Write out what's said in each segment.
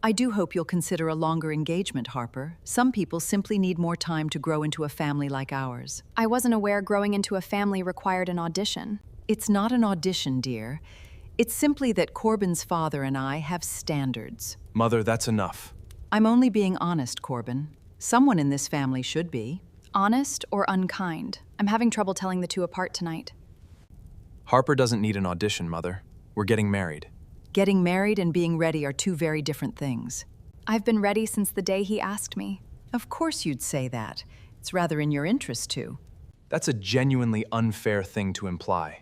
I do hope you'll consider a longer engagement, Harper. Some people simply need more time to grow into a family like ours. I wasn't aware growing into a family required an audition. It's not an audition, dear. It's simply that Corbin's father and I have standards. Mother, that's enough. I'm only being honest, Corbin. Someone in this family should be. Honest or unkind? I'm having trouble telling the two apart tonight. Harper doesn't need an audition, Mother. We're getting married. Getting married and being ready are two very different things. I've been ready since the day he asked me. Of course you'd say that. It's rather in your interest to. That's a genuinely unfair thing to imply.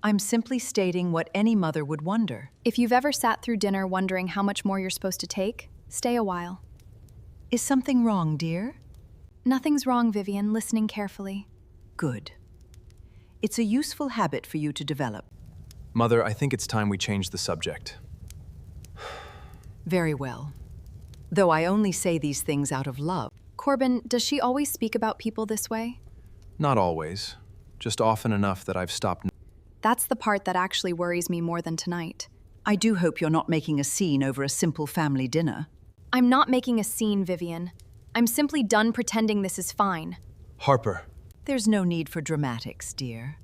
I'm simply stating what any mother would wonder. If you've ever sat through dinner wondering how much more you're supposed to take, stay a while. Is something wrong, dear? Nothing's wrong, Vivian, listening carefully. Good. It's a useful habit for you to develop. Mother, I think it's time we change the subject. Very well. Though I only say these things out of love. Corbin, does she always speak about people this way? Not always. Just often enough that I've stopped. That's the part that actually worries me more than tonight. I do hope you're not making a scene over a simple family dinner. I'm not making a scene, Vivian. I'm simply done pretending this is fine. Harper. There's no need for dramatics, dear.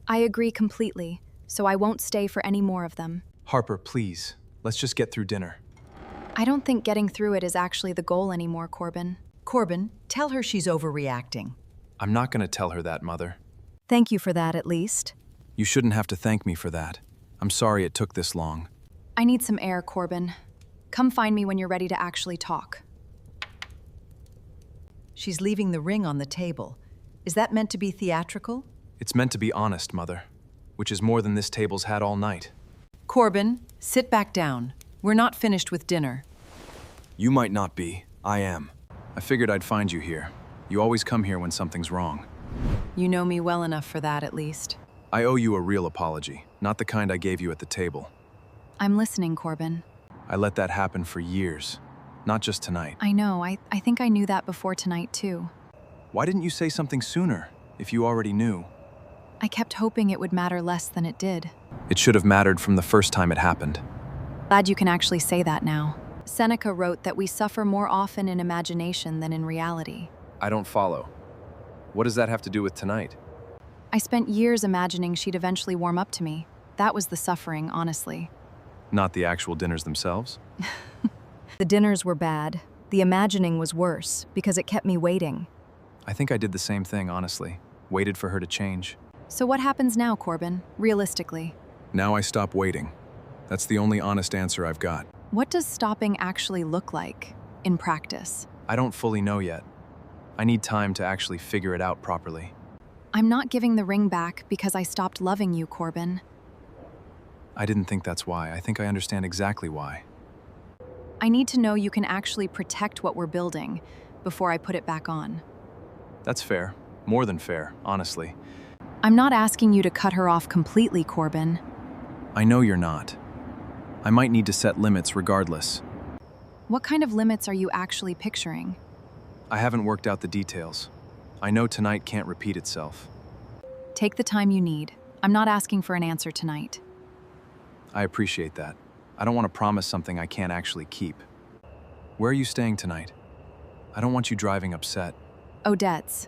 I agree completely, so I won't stay for any more of them. Harper, please. Let's just get through dinner. I don't think getting through it is actually the goal anymore, Corbin. Corbin, tell her she's overreacting. I'm not going to tell her that, Mother. Thank you for that, at least. You shouldn't have to thank me for that. I'm sorry it took this long. I need some air, Corbin. Come find me when you're ready to actually talk. She's leaving the ring on the table. Is that meant to be theatrical? It's meant to be honest, Mother, which is more than this table's had all night. Corbin, sit back down. We're not finished with dinner. You might not be. I am. I figured I'd find you here. You always come here when something's wrong. You know me well enough for that, at least. I owe you a real apology, not the kind I gave you at the table. I'm listening, Corbin. I let that happen for years, not just tonight. I know. I think I knew that before tonight, too. Why didn't you say something sooner, if you already knew? I kept hoping it would matter less than it did. It should have mattered from the first time it happened. Glad you can actually say that now. Seneca wrote that we suffer more often in imagination than in reality. I don't follow. What does that have to do with tonight? I spent years imagining she'd eventually warm up to me. That was the suffering, honestly. Not the actual dinners themselves? The dinners were bad. The imagining was worse, because it kept me waiting. I think I did the same thing, honestly. Waited for her to change. So what happens now, Corbin, realistically? Now I stop waiting. That's the only honest answer I've got. What does stopping actually look like, in practice? I don't fully know yet. I need time to actually figure it out properly. I'm not giving the ring back because I stopped loving you, Corbin. I didn't think that's why. I think I understand exactly why. I need to know you can actually protect what we're building before I put it back on. That's fair. More than fair, honestly. I'm not asking you to cut her off completely, Corbin. I know you're not. I might need to set limits regardless. What kind of limits are you actually picturing? I haven't worked out the details. I know tonight can't repeat itself. Take the time you need. I'm not asking for an answer tonight. I appreciate that. I don't want to promise something I can't actually keep. Where are you staying tonight? I don't want you driving upset. Odette's.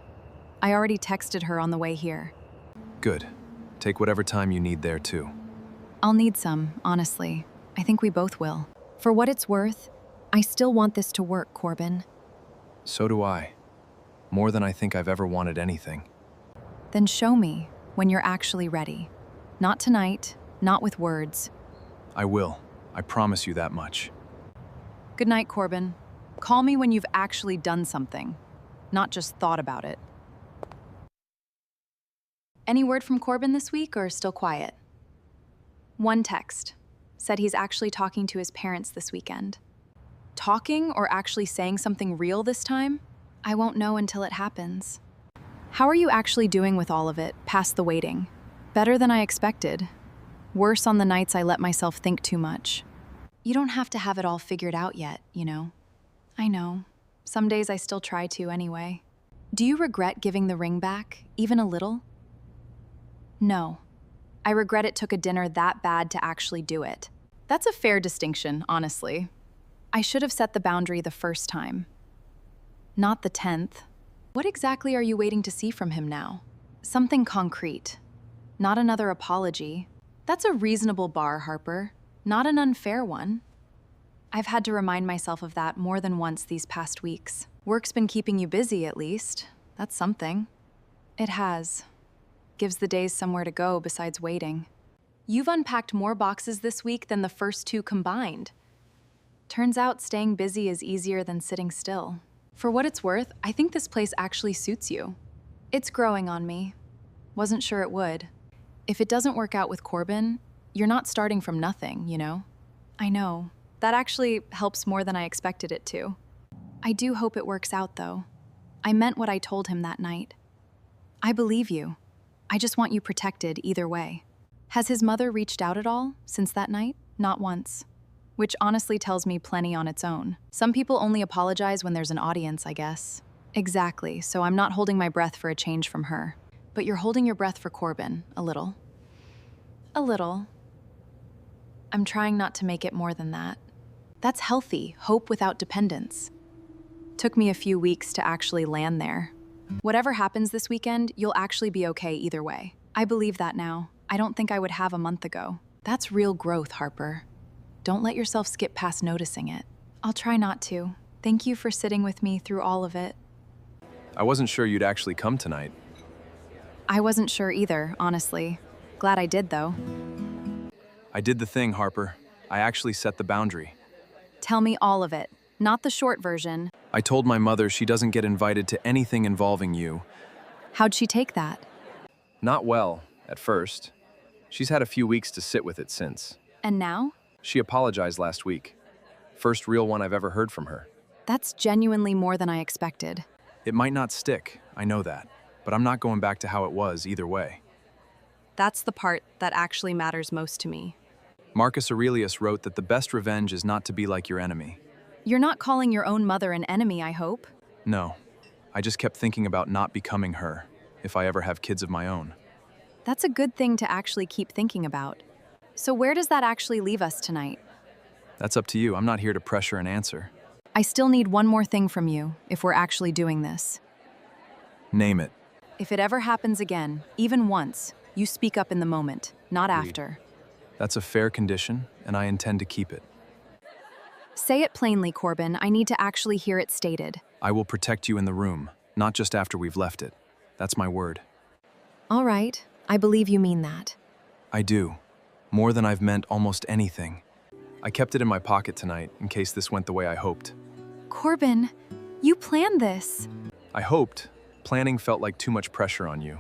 I already texted her on the way here. Good. Take whatever time you need there, too. I'll need some, honestly. I think we both will. For what it's worth, I still want this to work, Corbin. So do I. More than I think I've ever wanted anything. Then show me when you're actually ready. Not tonight, not with words. I will. I promise you that much. Good night, Corbin. Call me when you've actually done something, not just thought about it. Any word from Corbin this week, or still quiet? One text. Said he's actually talking to his parents this weekend. Talking or actually saying something real this time? I won't know until it happens. How are you actually doing with all of it, past the waiting? Better than I expected. Worse on the nights I let myself think too much. You don't have to have it all figured out yet, you know. I know. Some days I still try to anyway. Do you regret giving the ring back, even a little? No. I regret it took a dinner that bad to actually do it. That's a fair distinction, honestly. I should have set the boundary the first time, not the 10th. What exactly are you waiting to see from him now? Something concrete, not another apology. That's a reasonable bar, Harper, not an unfair one. I've had to remind myself of that more than once these past weeks. Work's been keeping you busy, at least. That's something. It has. Gives the days somewhere to go besides waiting. You've unpacked more boxes this week than the first 2 combined. Turns out staying busy is easier than sitting still. For what it's worth, I think this place actually suits you. It's growing on me. Wasn't sure it would. If it doesn't work out with Corbin, you're not starting from nothing, you know? I know. That actually helps more than I expected it to. I do hope it works out, though. I meant what I told him that night. I believe you. I just want you protected either way. Has his mother reached out at all since that night? Not once. Which honestly tells me plenty on its own. Some people only apologize when there's an audience, I guess. Exactly, so I'm not holding my breath for a change from her. But you're holding your breath for Corbin, a little. A little. I'm trying not to make it more than that. That's healthy, hope without dependence. Took me a few weeks to actually land there. Whatever happens this weekend, you'll actually be okay either way. I believe that now. I don't think I would have a month ago. That's real growth, Harper. Don't let yourself skip past noticing it. I'll try not to. Thank you for sitting with me through all of it. I wasn't sure you'd actually come tonight. I wasn't sure either, honestly. Glad I did, though. I did the thing, Harper. I actually set the boundary. Tell me all of it, not the short version. I told my mother she doesn't get invited to anything involving you. How'd she take that? Not well, at first. She's had a few weeks to sit with it since. And now? She apologized last week. First real one I've ever heard from her. That's genuinely more than I expected. It might not stick, I know that, but I'm not going back to how it was either way. That's the part that actually matters most to me. Marcus Aurelius wrote that the best revenge is not to be like your enemy. You're not calling your own mother an enemy, I hope? No, I just kept thinking about not becoming her, if I ever have kids of my own. That's a good thing to actually keep thinking about. So where does that actually leave us tonight? That's up to you. I'm not here to pressure an answer. I still need one more thing from you, if we're actually doing this. Name it. If it ever happens again, even once, you speak up in the moment, not after. That's a fair condition, and I intend to keep it. Say it plainly, Corbin. I need to actually hear it stated. I will protect you in the room, not just after we've left it. That's my word. All right. I believe you mean that. I do. More than I've meant almost anything. I kept it in my pocket tonight, in case this went the way I hoped. Corbin, you planned this. I hoped. Planning felt like too much pressure on you.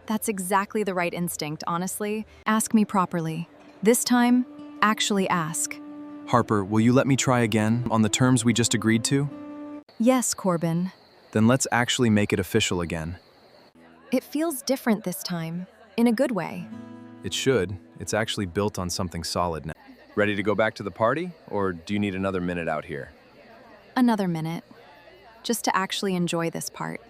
That's exactly the right instinct, honestly. Ask me properly. This time, actually ask. Harper, will you let me try again, on the terms we just agreed to? Yes, Corbin. Then let's actually make it official again. It feels different this time, in a good way. It should. It's actually built on something solid now. Ready to go back to the party, or do you need another minute out here? Another minute. Just to actually enjoy this part.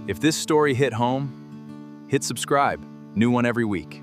If this story hit home, hit subscribe. New one every week.